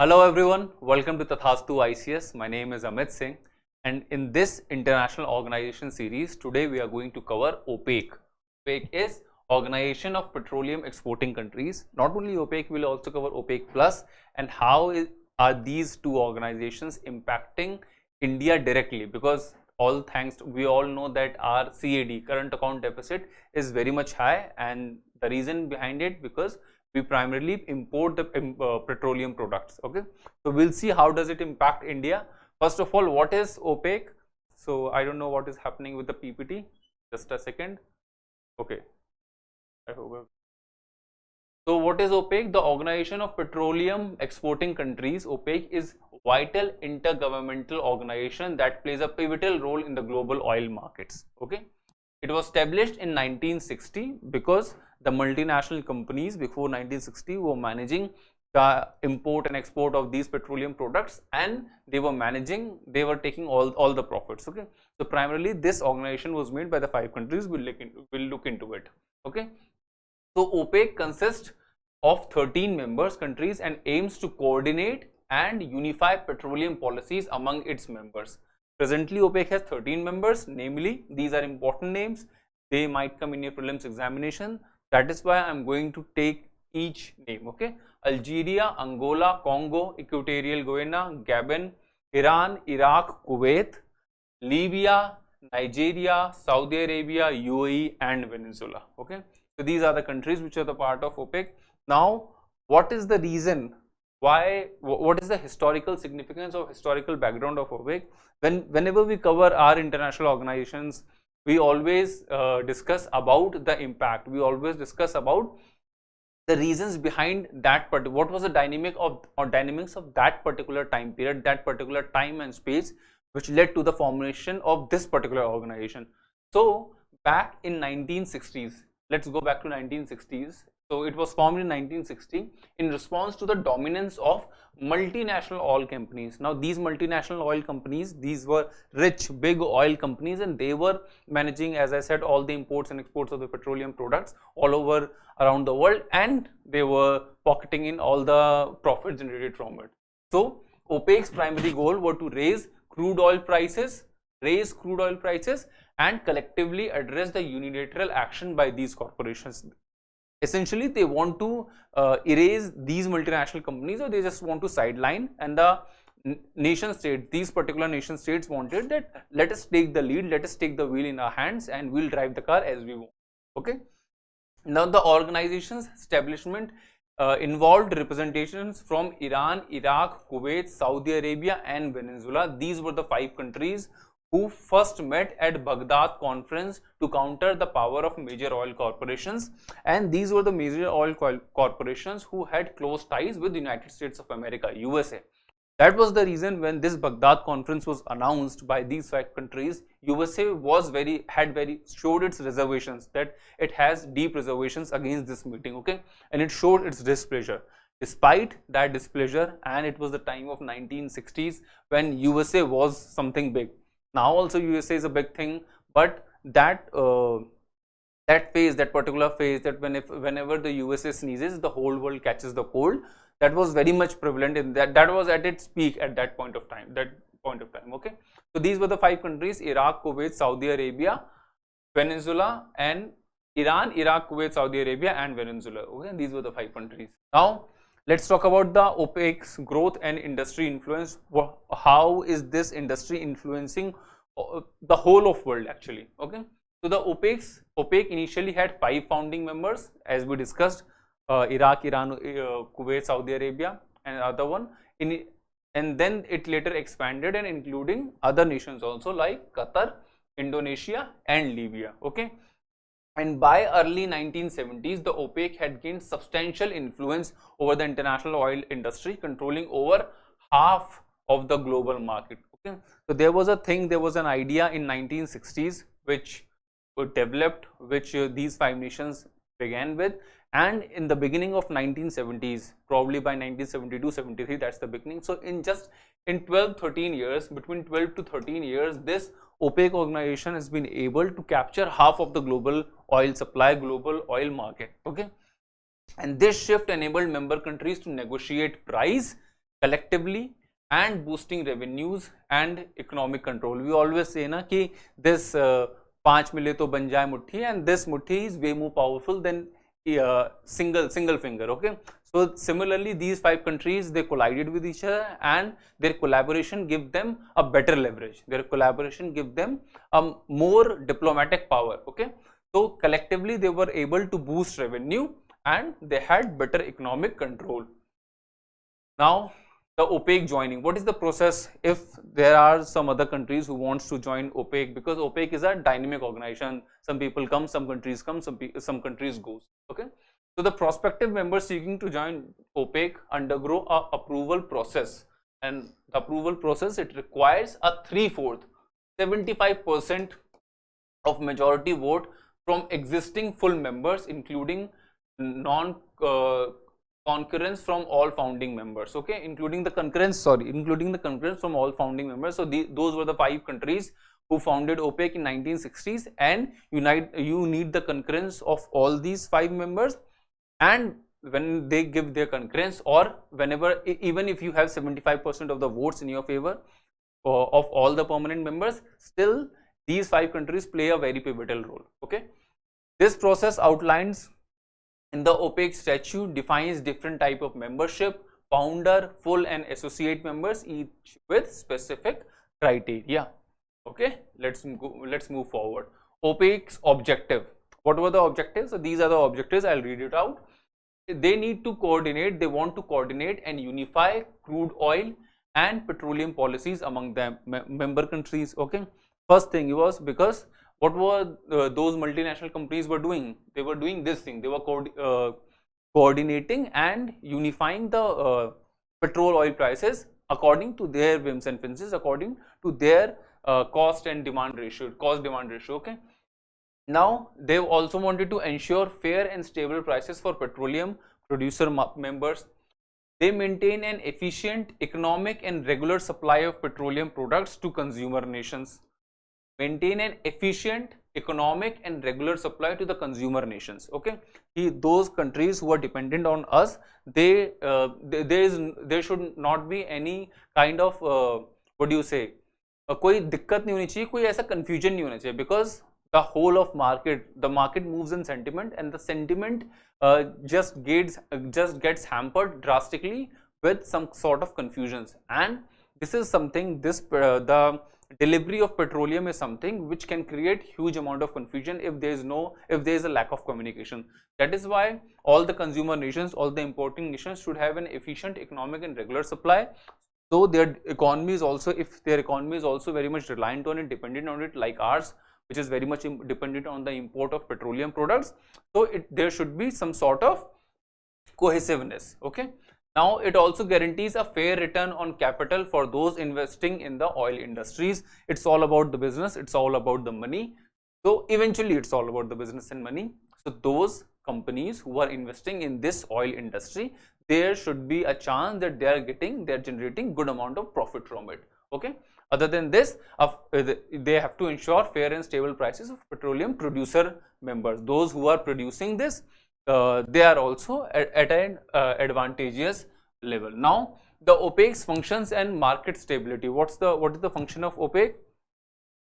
Hello everyone, welcome to Tathastu-ICS. My name is Amit Singh, and in this international organization series, today we are going to cover OPEC. OPEC is Organization of Petroleum Exporting Countries. Not only OPEC, we will also cover OPEC Plus and how are these two organizations impacting India directly, because we all know that our CAD, current account deficit, is very much high, and the reason behind it because we primarily import the petroleum products. Okay, so we'll see how does it impact India. First of all, what is OPEC? So I don't know what is happening with the PPT. Just a second. Okay, I hope. So what is OPEC? The Organization of Petroleum Exporting Countries. OPEC is vital intergovernmental organization that plays a pivotal role in the global oil markets. Okay, it was established in 1960 because the multinational companies before 1960 were managing the import and export of these petroleum products, and they were taking all the profits. Okay, so primarily this organization was made by the 5 countries. We'll look into it. Okay, so OPEC consists of 13 members countries and aims to coordinate and unify petroleum policies among its members. Presently, OPEC has 13 members, namely, these are important names. They might come in your prelims examination. That is why I'm going to take each name. Okay, Algeria, Angola, Congo, Equatorial Guinea, Gabon, Iran, Iraq, Kuwait, Libya, Nigeria, Saudi Arabia, UAE, and Venezuela. Okay, so these are the countries which are the part of OPEC. Now, what is the reason? What is the historical significance or historical background of OPEC? Whenever we cover our international organizations, we always discuss about the impact. We always discuss about the reasons behind that, but what was the dynamics of that particular time period, that particular time and space, which led to the formation of this particular organization. So back in 1960s, let's go back to 1960s. So it was formed in 1960 in response to the dominance of multinational oil companies. Now these multinational oil companies, these were rich, big oil companies, and they were managing, as I said, all the imports and exports of the petroleum products all over around the world, and they were pocketing in all the profit generated from it. So OPEC's primary goal were to raise crude oil prices and collectively address the unilateral action by these corporations. Essentially, they want to erase these multinational companies, or they just want to sideline, and the nation state, these particular nation states wanted that let us take the lead, let us take the wheel in our hands, and we'll drive the car as we want. Okay. Now the organization's establishment involved representations from Iran, Iraq, Kuwait, Saudi Arabia, and Venezuela. These were the 5 countries who first met at Baghdad conference to counter the power of major oil corporations, and these were the major oil corporations who had close ties with the United States of America, USA. That was the reason when this Baghdad conference was announced by these 5 countries, USA showed its reservations, that it has deep reservations against this meeting. Okay, and it showed its displeasure. Despite that displeasure, and it was the time of 1960s when USA was something big. Now also USA is a big thing, but that particular phase, that whenever the USA sneezes, the whole world catches the cold, that was very much prevalent in that was at its peak at that point of time. Okay, so these were the 5 countries: Iraq, Kuwait, Saudi Arabia, Venezuela, and Iran, Iraq, Kuwait, Saudi Arabia, and Venezuela. Okay, these were the 5 countries. Now let's talk about the OPEC's growth and industry influence. How is this industry influencing the whole of world actually? Okay, so the OPEC initially had 5 founding members, as we discussed: Iraq, Iran, Kuwait, Saudi Arabia, and another one. And then it later expanded and including other nations also like Qatar, Indonesia, and Libya. Okay. And by early 1970s, the OPEC had gained substantial influence over the international oil industry, controlling over half of the global market. Okay, so there was an idea in 1960s which developed, which these 5 nations began with, and in the beginning of 1970s, probably by 1972-73, that's the beginning. So in 12-13 years, between 12 to 13 years, this OPEC organization has been able to capture half of the global oil supply, global oil market. Okay, and this shift enabled member countries to negotiate price collectively and boosting revenues and economic control. We always say na ki this पांच मिले तो बन जाए मुट्ठी, and this mutti is way more powerful than single finger. Okay, so similarly these 5 countries, they collided with each other, and their collaboration give them a better leverage. Their collaboration give them a more diplomatic power. Okay, so collectively they were able to boost revenue and they had better economic control. Now the OPEC joining, what is the process if there are some other countries who wants to join OPEC? Because OPEC is a dynamic organization, some people come, some countries come, some countries goes. Okay, so the prospective members seeking to join OPEC undergo a approval process, and the approval process, it requires a 3/4 75% of majority vote from existing full members, including non concurrence from all founding members. Okay, including the concurrence from all founding members. So those were the 5 countries who founded OPEC in 1960s, and you need the concurrence of all these 5 members. And when they give their concurrence, or whenever, even if you have 75% of the votes in your favor of all the permanent members, still these 5 countries play a very pivotal role. Okay, this process outlines in the OPEC statute, defines different type of membership: founder, full and associate members, each with specific criteria. Okay, let's move forward. OPEC's objective. What were the objectives? So these are the objectives. I'll read it out. They need to coordinate, they want to coordinate and unify crude oil and petroleum policies among the member countries. Okay, first thing was, because what were those multinational companies were doing? They were doing this thing. They were coordinating and unifying the petrol oil prices according to their whims and fancies, according to their cost demand ratio. Okay. Now they also wanted to ensure fair and stable prices for petroleum producer members. They maintain an efficient, economic and regular supply of petroleum products to consumer nations. Maintain an efficient, economic and regular supply to the consumer nations. Okay, those countries who are dependent on us, there should not be any kind of what do you say, कोई दिक्कत नहीं होनी चाहिए, कोई ऐसा confusion नहीं होना चाहिए, because the whole of the market moves in sentiment, and the sentiment just gets hampered drastically with some sort of confusions. And this is something, the delivery of petroleum is something which can create huge amount of confusion if there is a lack of communication. That is why all the consumer nations, all the importing nations should have an efficient, economic and regular supply. So their economy is also, if their economy is also very much reliant on it, dependent on it, like ours, which is very much dependent on the import of petroleum products, so there should be some sort of cohesiveness. Okay, now it also guarantees a fair return on capital for those investing in the oil industries. It's all about the business, it's all about the money. So eventually it's all about the business and money. So those companies who are investing in this oil industry, there should be a chance that they are generating good amount of profit from it. Okay, other than this, they have to ensure fair and stable prices of petroleum producer members. Those who are producing this, they are also at an advantageous level. Now the OPEC's functions and market stability. What is the function of OPEC?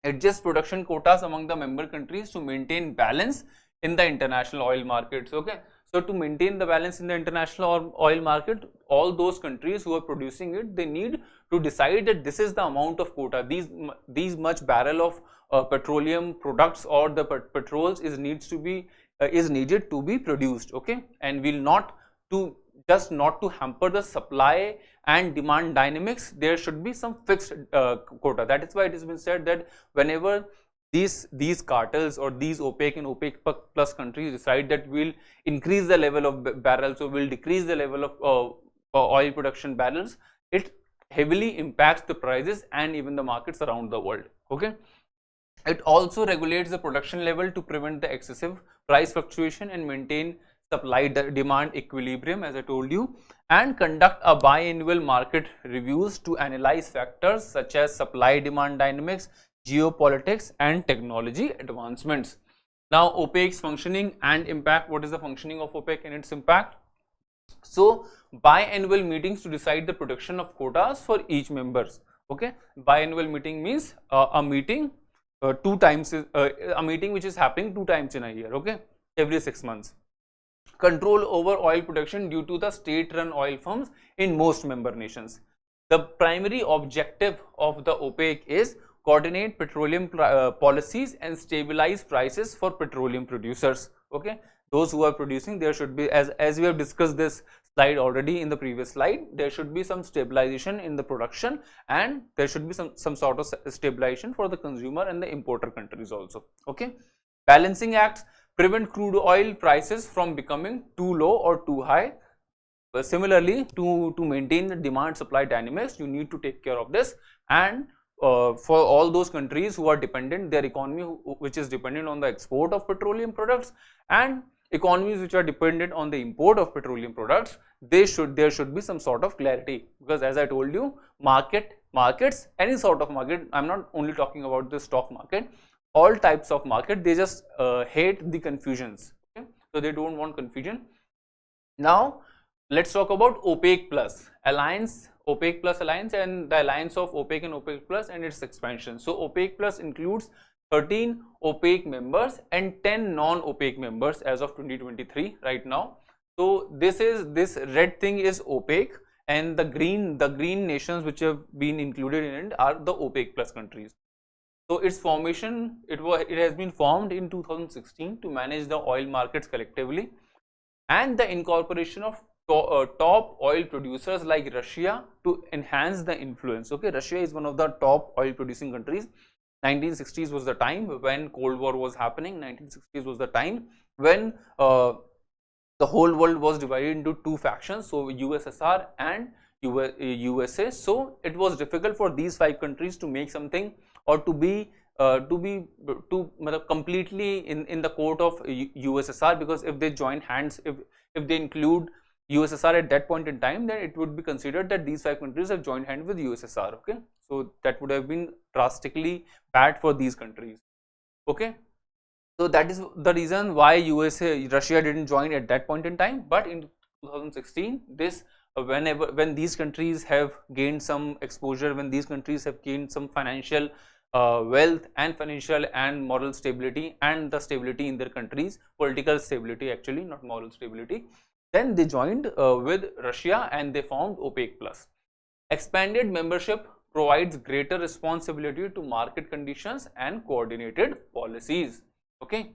Adjust production quotas among the member countries to maintain balance in the international oil markets. Okay, so to maintain the balance in the international oil market, all those countries who are producing it, they need to decide that this is the amount of quota, these much barrel of petroleum products or the petrols is needed to be produced. Okay, and will not to hamper the supply and demand dynamics, there should be some fixed quota. That is why it has been said that whenever these cartels or these OPEC and OPEC plus countries decide that we'll increase the level of barrels or will decrease the level of oil production barrels, it heavily impacts the prices and even the markets around the world. Okay, it also regulates the production level to prevent the excessive price fluctuation and maintain supply demand equilibrium, as I told you, and conduct a biannual market reviews to analyze factors such as supply demand dynamics, geopolitics and technology advancements. Now OPEC's functioning and impact. What is the functioning of OPEC and its impact? So biannual meetings to decide the production of quotas for each members. Okay, biannual meeting means a meeting two times, a meeting which is happening 2 times in a year. Okay, every 6 months. Control over oil production due to the state-run oil firms in most member nations. The primary objective of the OPEC is coordinate petroleum policies and stabilize prices for petroleum producers. Okay, those who are producing, there should be, as we have discussed this slide already in the previous slide, there should be some stabilization in the production, and there should be some sort of stabilization for the consumer and the importer countries also. Okay, balancing acts prevent crude oil prices from becoming too low or too high. But similarly, to maintain the demand supply dynamics, you need to take care of this. And for all those countries who are dependent, their economy which is dependent on the export of petroleum products, and economies which are dependent on the import of petroleum products, there should be some sort of clarity, because as I told you, markets, any sort of market, I'm not only talking about the stock market, all types of market, they just hate the confusions. Okay? So they don't want confusion. Now let's talk about OPEC plus alliance, OPEC plus alliance, and the alliance of OPEC and OPEC plus and its expansion. So OPEC plus includes 13 OPEC members and 10 non-OPEC members as of 2023 right now. So this red thing is OPEC, and the green nations which have been included in it are the OPEC plus countries. So its formation, it has been formed in 2016 to manage the oil markets collectively, and the incorporation of top oil producers like Russia to enhance the influence. Okay, Russia is one of the top oil producing countries. 1960s was the time when Cold War was happening. 1960s was the time when the whole world was divided into two factions, so USSR and USA. So it was difficult for these 5 countries to make something, or to be completely in the court of USSR, because if they join hands, if they include USSR at that point in time, then it would be considered that these 5 countries have joined hands with USSR. Okay, so that would have been drastically bad for these countries. Okay, so that is the reason why Russia didn't join at that point in time. But in 2016, this when these countries have gained some exposure, when these countries have gained some financial wealth and financial and moral stability, and the stability in their countries, political stability actually, not moral stability, then they joined with Russia and they formed OPEC plus. Expanded membership provides greater responsibility to market conditions and coordinated policies. Okay,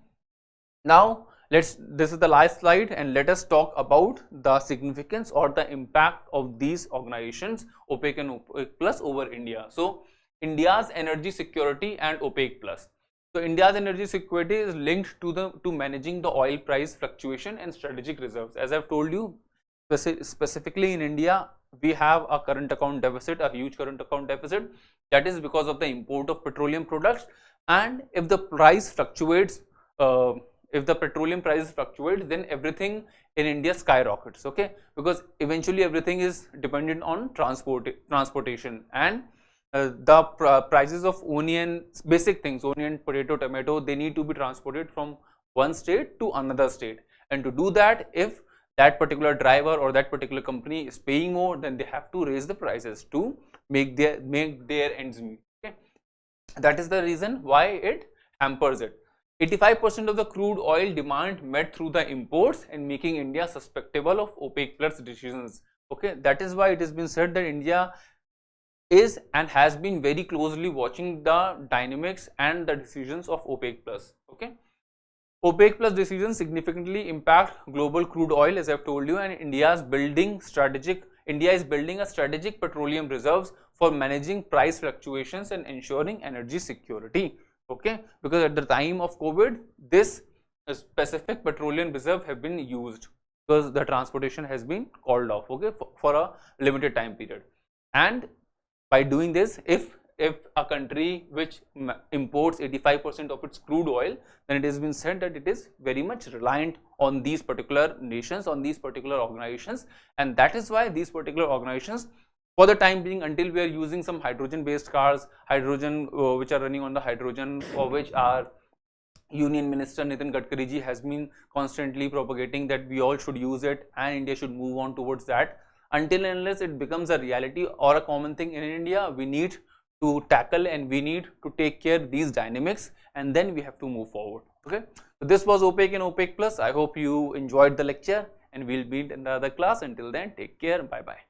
now this is the last slide, and let us talk about the significance or the impact of these organizations, OPEC and OPEC plus, over India. So India's energy security and OPEC plus. So India's energy security is linked to managing the oil price fluctuation and strategic reserves. As I've told you, specifically in India, we have a current account deficit, a huge current account deficit. That is because of the import of petroleum products. And if the price fluctuates, if the petroleum prices fluctuate, then everything in India skyrockets. Okay, because eventually everything is dependent on transportation, and the prices of onion, basic things, onion, potato, tomato, they need to be transported from one state to another state. And to do that, if that particular driver or that particular company is paying more, then they have to raise the prices to make their ends meet. Okay, that is the reason why it hampers it. 85% of the crude oil demand met through the imports, and making India susceptible of OPEC plus decisions. Okay, that is why it has been said that India is and has been very closely watching the dynamics and the decisions of OPEC plus. Okay, OPEC plus decisions significantly impact global crude oil, as I have told you, and India is building a strategic petroleum reserves for managing price fluctuations and ensuring energy security. Okay, because at the time of COVID, this specific petroleum reserve have been used because the transportation has been called off. Okay, for a limited time period. And by doing this, if a country which imports 85% of its crude oil, then it has been said that it is very much reliant on these particular nations, on these particular organizations, and that is why these particular organizations, for the time being, until we are using some hydrogen based cars, which are running on the hydrogen, or which are Union Minister Nitin Gadkari ji has been constantly propagating that we all should use it and India should move on towards that. Until and unless it becomes a reality or a common thing in India, we need to tackle and we need to take care of these dynamics, and then we have to move forward. Okay, so this was OPEC and OPEC Plus. I hope you enjoyed the lecture, and we'll meet in the other class. Until then, take care. Bye bye.